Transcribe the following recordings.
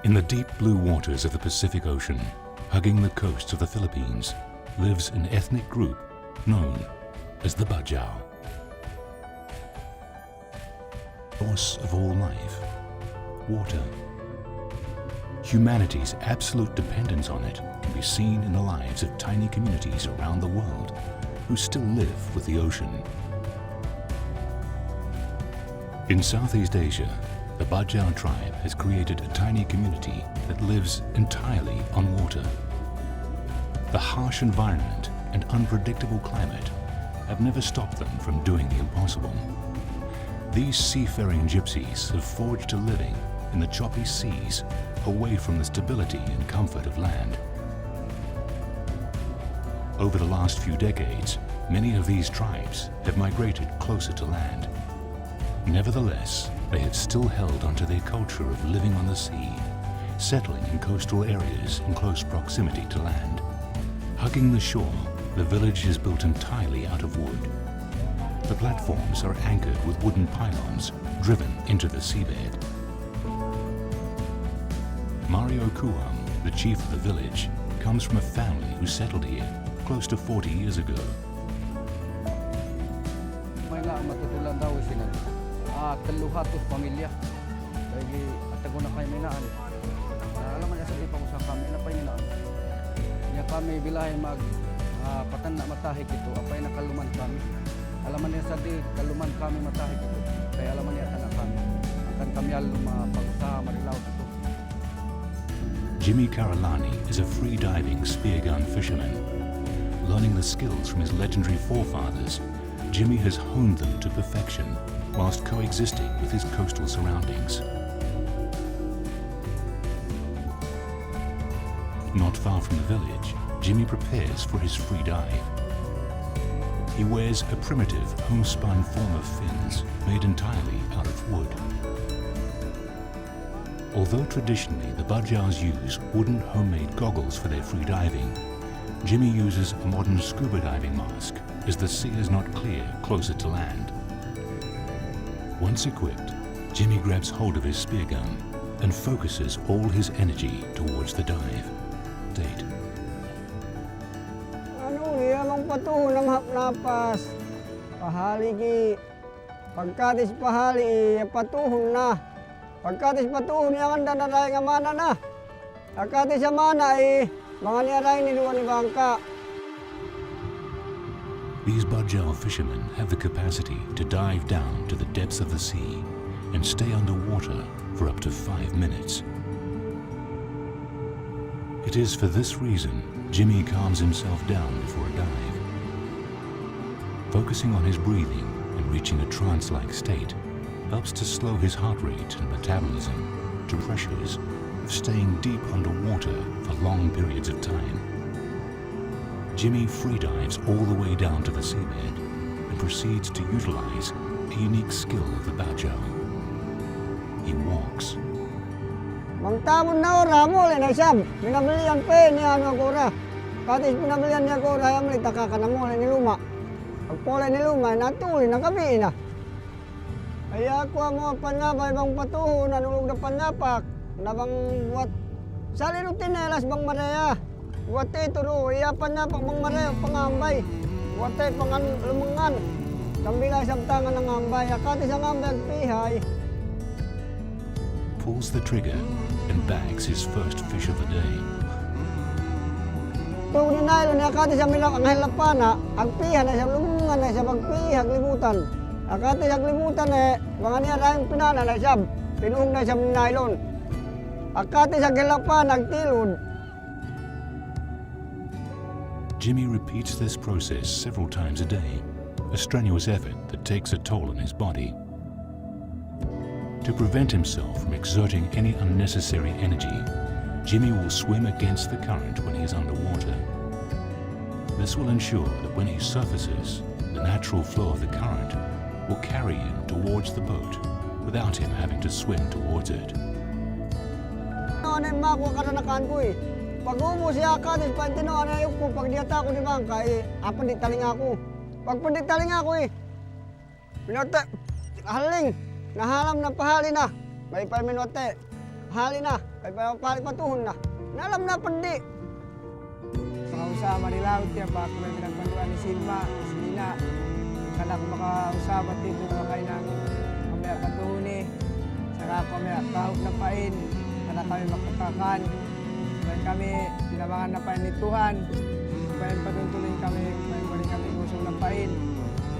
In the deep blue waters of the Pacific Ocean, hugging the coasts of the Philippines, lives an ethnic group known as the Bajau. Source of all life, water. Humanity's absolute dependence on it can be seen in the lives of tiny communities around the world who still live with the ocean. In Southeast Asia, the Bajau tribe has created a tiny community that lives entirely on water. The harsh environment and unpredictable climate have never stopped them from doing the impossible. These seafaring gypsies have forged a living in the choppy seas, away from the stability and comfort of land. Over the last few decades, many of these tribes have migrated closer to land. Nevertheless, they have still held onto their culture of living on the sea, settling in coastal areas in close proximity to land. Hugging the shore, the village is built entirely out of wood. The platforms are anchored with wooden pylons driven into the seabed. Mario Kuham, the chief of the village, comes from a family who settled here close to 40 years ago. Teluhatos pamilya. Lagi atago na kayo minaan. Alam man sa di pa ko sa kami na painaan. Ya kami bilahe mag patan na matahik ito apay nakaluman kami. Alam man sa di kaluman kami matahik ito. Kaya alam man yata na kami. Akan kami pagsaha marilaw ito. Jimmy Karalani is a free-diving speargun fisherman. Learning the skills from his legendary forefathers, Jimmy has honed them to perfection whilst coexisting with his coastal surroundings. Not far from the village, Jimmy prepares for his free dive. He wears a primitive homespun form of fins made entirely out of wood. Although traditionally the Bajaus use wooden homemade goggles for their free diving, Jimmy uses a modern scuba diving mask as the sea is not clear closer to land. Once equipped, Jimmy grabs hold of his spear gun and focuses all his energy towards the dive. Date. Ano among patuhon ng hapnapas. Pahali ki. Pagkatis pahali patuhon na. Pagkatis patuhon yang anda na nga mana na. Pagkatis sa mana mga niyaray ni duwa ni bangka. These Bajau fishermen have the capacity to dive down to the depths of the sea and stay underwater for up to 5 minutes. It is for this reason Jimmy calms himself down before a dive. Focusing on his breathing and reaching a trance-like state helps to slow his heart rate and metabolism to pressures of staying deep underwater for long periods of time. Jimmy freedives all the way down to the seabed and proceeds to utilize a unique skill of the Bajau. He walks. Mangtamon na ora mo na siyam. Pinabilian pe ni ano kora. Katis pinabilian niya kora yung litaka ka na mo ni luma. Pagpole ni luma natuli na kami na. Kaya ako mo panabay bang patuhon nanulog na panapak na bang buat sali rutinelas bang maraya. Wate turo, iyapan niya pang mangmarayo, pangambay. Wate pangan lumangan. Kambila sa tangan ng ambay, akati sa ambay pihay. Pulls the trigger and bags his first fish of the day. Kung ninaylo niya akati sa milak ang halapana, agpiha na siya lumungan na siya magpihag libutan. Akati sa libutan mga niya rayong pinana na siya, pinuhog na siya nylon. Akati sa gilapan, agtilod. Jimmy repeats this process several times a day, a strenuous effort that takes a toll on his body. To prevent himself from exerting any unnecessary energy, Jimmy will swim against the current when he is underwater. This will ensure that when he surfaces, the natural flow of the current will carry him towards the boat without him having to swim towards it. Pag-umo siya katis, pantino, ano yung pag diyata ko di bangka, apan di taling ako. Pag panditaling ako Minote, haling, nahalam na pahali na. May 5 minuto. hali na, kay pali patuhon na. Nalam na pandi. Makausama nila tiya pa kung may pinagpanduan ni Silma, Silina. Kanak makausama dito makay ng kami patuhuni. Saka kami kahop na pain. Kanak kami makakakan. Kaya kami tinabangan na pain ni Tuhan. Kaya patutuloy kami, kaya balik kami usong na pain.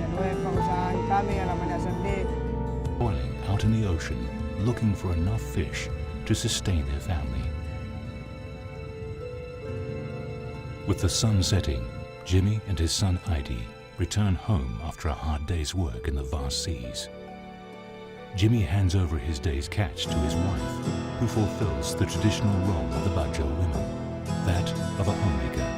Yan uwi pangusahan kami, alaman na sandi. Toiling out in the ocean, looking for enough fish to sustain their family. With the sun setting, Jimmy and his son Aidi return home after a hard day's work in the vast seas. Jimmy hands over his day's catch to his wife, who fulfills the traditional role of the Bajau women, that of a homemaker.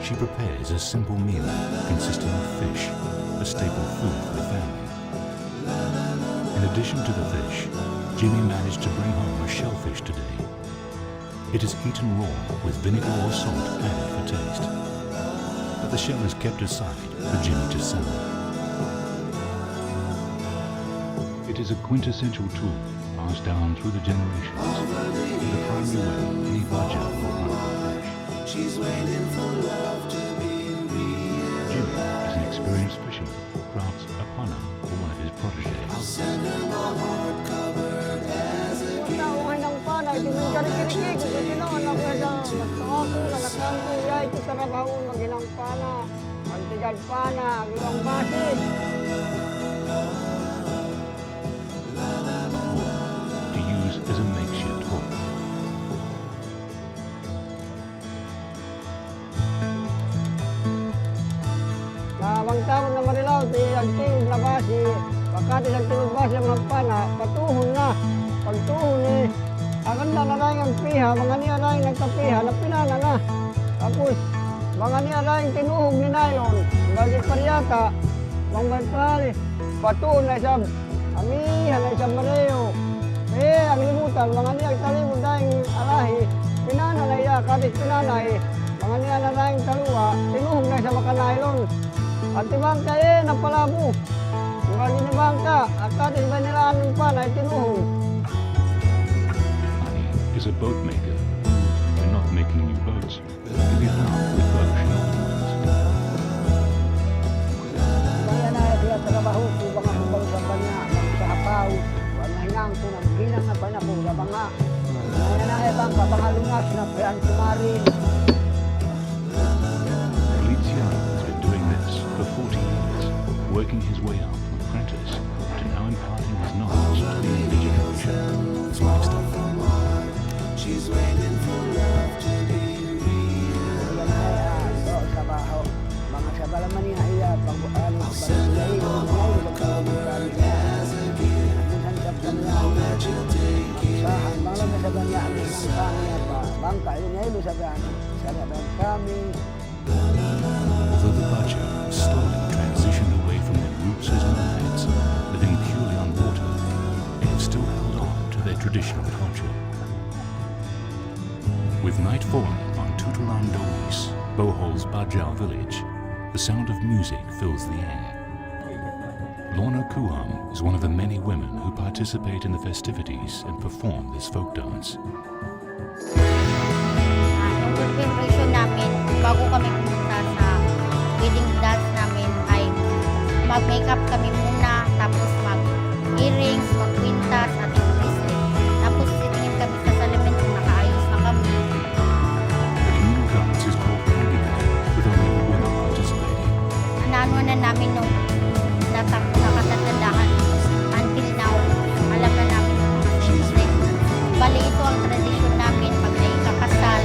She prepares a simple meal consisting of fish, a staple food for the family. In addition to the fish, Jimmy managed to bring home a shellfish today. It is eaten raw with vinegar or salt added for taste. But the shell is kept aside for Jimmy to sell. It is a quintessential tool passed down through the generations in the primary way any Bajau will hunt for fish. Jimmy is an experienced fisherman who crafts a pana for one of his proteges. Nauhay ng panay, di man kari-kiriki, kung ginawan ako na magtawako, nalakampo, yay, ito sa rabahon, maginang pana, antigad pana, agilong basit. To use as a makeshift hook. Namang taon na marilaw, di agtilog na basi, pagkati sa agtilog basi ang magpana, patuhon na. Pagtuhon eh, akan na narayang piha, mga niyarayang nagkapiha, na pinana na. Tapos, mga niyarayang tinuhog ni nylon, bagi paryata, mga magpali, patuhon na isang amihan na isang mareo. Ang limutan, mga niyang talimod dahil alahi, pinana na iya, katis pinana eh, mga niya narayang taluwa, tinuhog na isang maka-nylon. At ibang kaye, napalabo. Mga ginibang ka, at katis ba nilaan ng panay, tinuhog. Is a boat maker who, when not making new boats, can be found with ocean ornaments. Kaya na siya trabaho ko mga hubang sa banya, sa hapaw, mga hinang ko, naghinang na pa na po sa banga. Kaya na ibang kabangalungas na payan sumarin. Malaysia has been doing this for 40 years, working his way up from apprentice to now imparting his knowledge to the younger generation. His lifestyle. She's waiting for love to be real. Yan ay trabaho. Mga sabalaman niya iya, pag-ano, pag-layo, Covered as a gift. And now that you'll take it. mga saban niya, ang kanya pa. Bangka, yun niya ilo saban. Saban kami. Although the Bajau slowly transitioned away from their roots as nomads, living purely on water, they have still held on to their traditional culture. With night falling on Tutulan Dois, Bohol's Bajau village, the sound of music fills the air. Lorna Kuham is one of the many women who participate in the festivities and perform this folk dance. Yung preparation namin, bago kami pumunta sa wedding dance namin ay mag-makeup kami muna, tapos mag-earrings, mag-quintas at bracelet. Tapos titingin kami sa salamin kung nakaayos na kami. The communal dance is called Freediving, with only women participating. Ano na namin nung nakatatandaan until now, alam na namin yung mga susunod. Bali ito ang tradisyon namin pag naikakasal.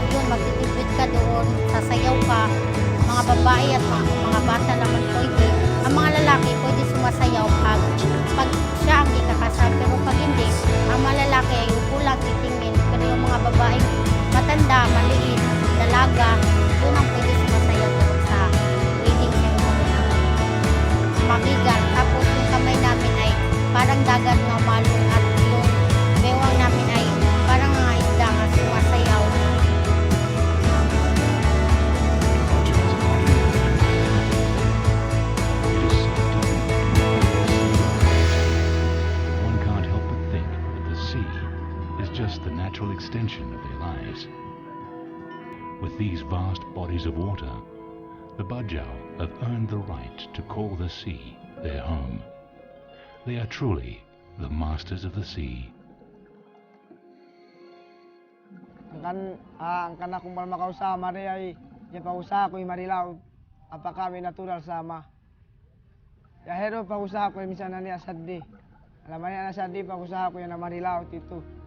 Yun, magtitipid ka doon, sasayaw ka. Mga babae at mga bata naman pwede. Ang mga lalaki pwede sumasayaw pag siya ang ikakasal. Pero pag hindi, ang mga lalaki ay upo lang titingin. Pero yung mga babae matanda, maliit, dalaga, yun ang pwede sumasayaw doon sa wedding ceremony. Mabigat. Tapos yung kamay namin ay parang dagat ng malong at yung bewang namin ay parang mga isda nga sumasayaw. One can't help but think that the sea is just the natural extension of their lives. With these vast bodies of water, the Bajau have earned the right to call the sea their home. They are truly the masters of the sea. Ang kana kung makausama rin ay yung pausa ko yung marilaw apa kami natural sama. Ya hero pausa ko yung minsan na niya saddi. Alam niya na saddi pausa ko yung marilaw tito.